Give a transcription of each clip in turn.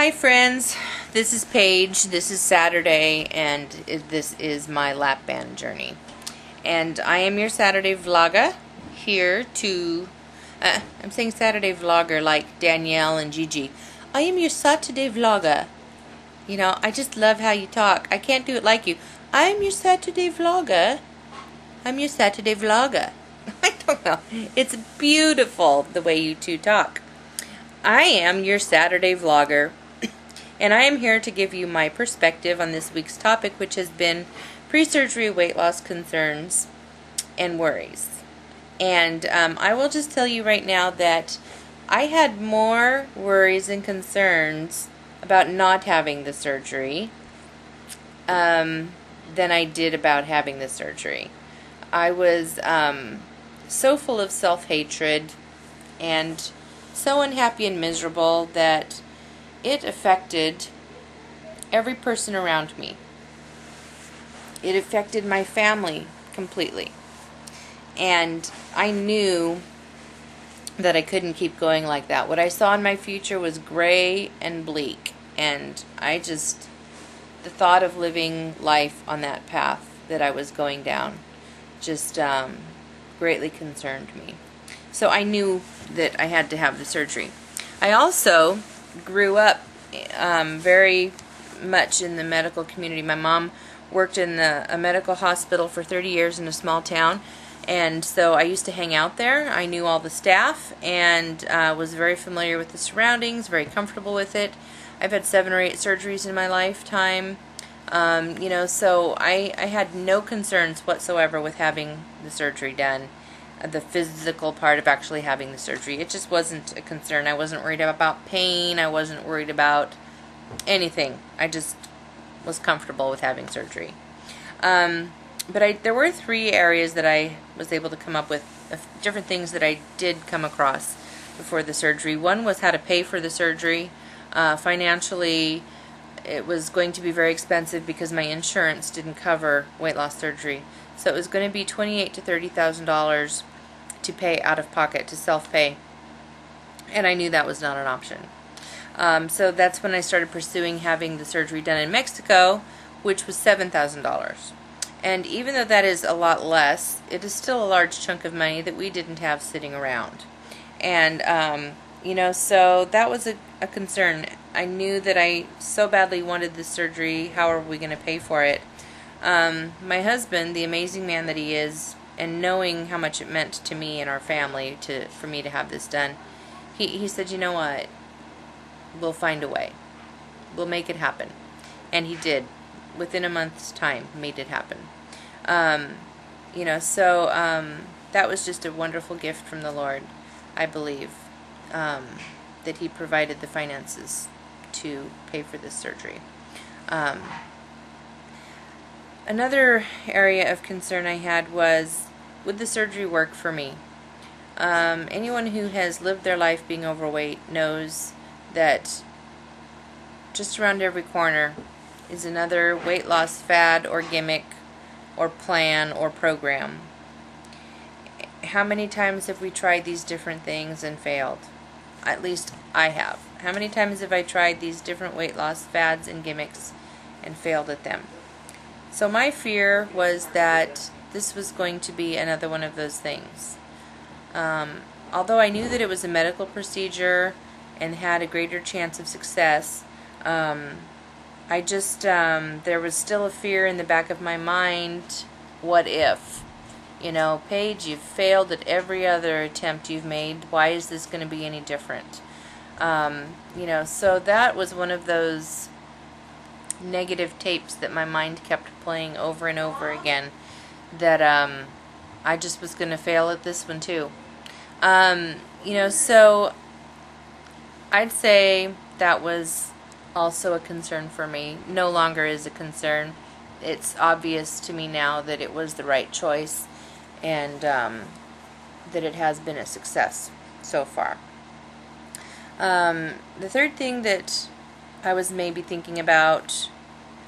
Hi friends, this is Paige, this is Saturday, and this is my Lapband journey. And I am your Saturday vlogger here to, I'm saying Saturday vlogger like Danielle and Gigi. I am your Saturday vlogger. You know, I just love how you talk. I can't do it like you. I am your Saturday vlogger. I'm your Saturday vlogger. I don't know. It's beautiful the way you two talk. I am your Saturday vlogger, and I am here to give you my perspective on this week's topic, which has been pre-surgery weight loss concerns and worries. And I will just tell you right now that I had more worries and concerns about not having the surgery than I did about having the surgery. I was so full of self-hatred and so unhappy and miserable that it affected every person around me. It affected my family completely. And I knew that I couldn't keep going like that. What I saw in my future was gray and bleak. And the thought of living life on that path that I was going down just greatly concerned me. So I knew that I had to have the surgery. I also grew up very much in the medical community. My mom worked in a medical hospital for 30 years in a small town, and so I used to hang out there. I knew all the staff and was very familiar with the surroundings, very comfortable with it. I've had 7 or 8 surgeries in my lifetime. You know, so I had no concerns whatsoever with having the surgery done. The physical part of actually having the surgery. It just wasn't a concern. I wasn't worried about pain. I wasn't worried about anything. I just was comfortable with having surgery. But there were 3 areas that I was able to come up with, different things that I did come across before the surgery. One was how to pay for the surgery. Financially, it was going to be very expensive because my insurance didn't cover weight loss surgery. So it was going to be $28,000 to $30,000 to pay out of pocket, to self-pay. And I knew that was not an option. So that's when I started pursuing having the surgery done in Mexico, which was $7,000. And even though that is a lot less, it is still a large chunk of money that we didn't have sitting around. And, you know, so that was a concern. I knew that I so badly wanted the surgery. How are we going to pay for it? My husband, the amazing man that he is, and knowing how much it meant to me and our family for me to have this done, he said, you know what, we'll find a way. We'll make it happen. And he did. Within a month's time, made it happen. You know, so that was just a wonderful gift from the Lord, I believe, that he provided the finances to pay for this surgery. Another area of concern I had was, would the surgery work for me? Anyone who has lived their life being overweight knows that just around every corner is another weight loss fad or gimmick or plan or program. How many times have we tried these different things and failed? At least I have. How many times have I tried these different weight loss fads and gimmicks and failed at them? So my fear was that this was going to be another one of those things. Although I knew that it was a medical procedure and had a greater chance of success, I just, there was still a fear in the back of my mind, what if? You know, Paige, you've failed at every other attempt you've made. Why is this going to be any different? You know, so that was one of those negative tapes that my mind kept playing over and over again, that I just was going to fail at this one too. You know, so I'd say that was also a concern for me. No longer is a concern. It's obvious to me now that it was the right choice, and that it has been a success so far. The third thing that I was maybe thinking about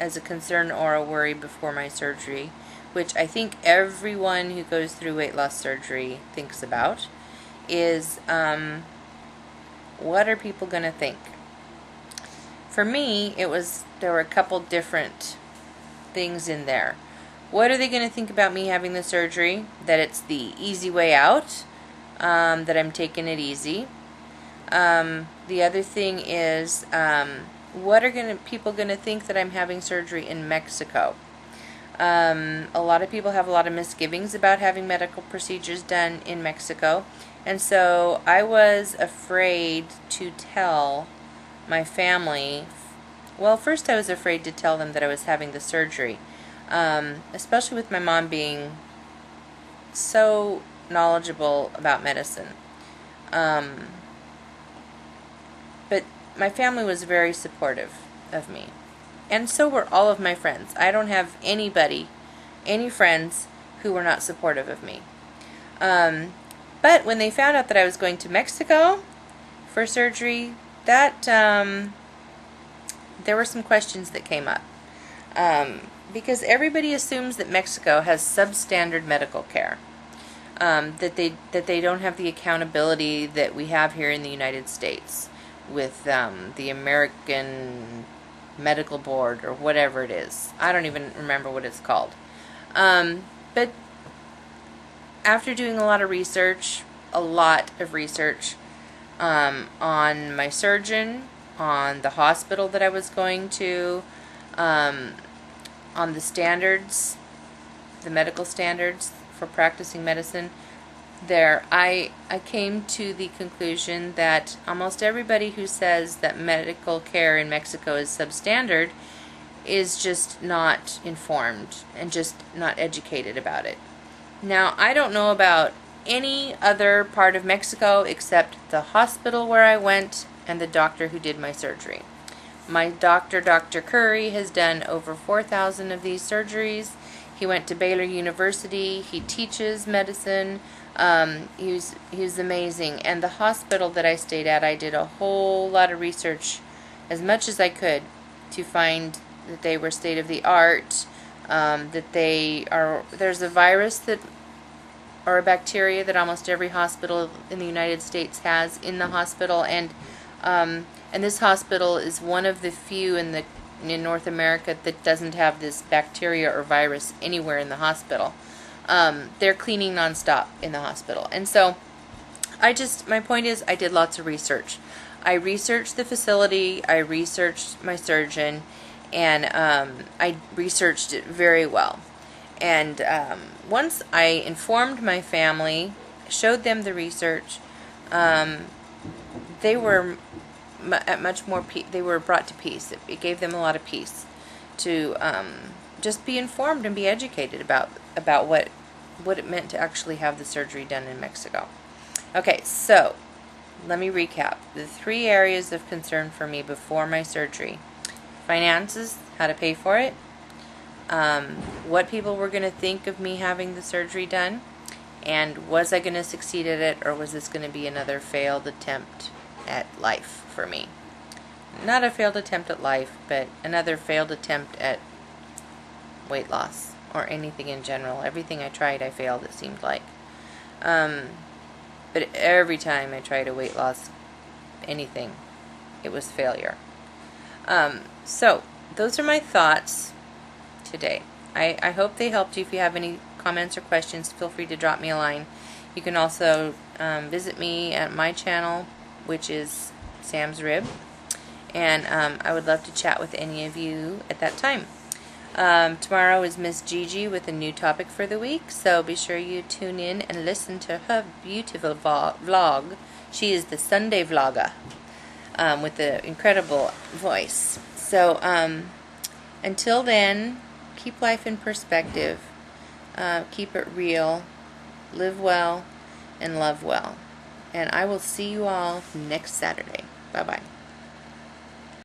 as a concern or a worry before my surgery, which I think everyone who goes through weight loss surgery thinks about, is what are people going to think? for me, there were a couple different things in there. What are they going to think about me having the surgery? That it's the easy way out, that I'm taking it easy. The other thing is, what are people going to think that I'm having surgery in Mexico? A lot of people have a lot of misgivings about having medical procedures done in Mexico, and so I was afraid to tell my family. Well, first I was afraid to tell them that I was having the surgery, especially with my mom being so knowledgeable about medicine. But my family was very supportive of me. And so were all of my friends. I don't have any friends who were not supportive of me. But when they found out that I was going to Mexico for surgery, that there were some questions that came up. Because everybody assumes that Mexico has substandard medical care. That they don't have the accountability that we have here in the United States with the American Medical Board or whatever it is. I don't even remember what it's called. But after doing a lot of research on my surgeon, on the hospital that I was going to, on the standards, the medical standards for practicing medicine, I came to the conclusion that almost everybody who says that medical care in Mexico is substandard is just not informed and just not educated about it. Now, I don't know about any other part of Mexico except the hospital where I went and the doctor who did my surgery. My doctor, Dr. Curry, has done over 4,000 of these surgeries. He went to Baylor University. He teaches medicine. He was amazing. And the hospital that I stayed at, I did a whole lot of research, as much as I could, to find that they were state of the art, that there's a virus or a bacteria that almost every hospital in the United States has in the hospital, and this hospital is one of the few in North America that doesn't have this bacteria or virus anywhere in the hospital. They're cleaning nonstop in the hospital. And so my point is, I did lots of research. I researched the facility, I researched my surgeon, and I researched it very well. And once I informed my family, showed them the research, they were they were brought to peace. It gave them a lot of peace to just be informed and be educated about what it meant to actually have the surgery done in Mexico. Okay, so let me recap. The 3 areas of concern for me before my surgery: finances, how to pay for it, what people were going to think of me having the surgery done, and was I going to succeed at it, or was this going to be another failed attempt at life for me? Not a failed attempt at life, but another failed attempt at weight loss, or anything in general. Everything I tried, I failed, it seemed like. But every time I tried a weight loss anything, it was failure. So those are my thoughts today. I hope they helped you. If you have any comments or questions, feel free to drop me a line. You can also visit me at my channel, which is Sam's Rib, and I would love to chat with any of you at that time. Tomorrow is Miss Gigi with a new topic for the week, so be sure you tune in and listen to her beautiful vlog. She is the Sunday vlogger with an incredible voice. So until then, keep life in perspective, keep it real, live well, and love well. And I will see you all next Saturday. Bye-bye.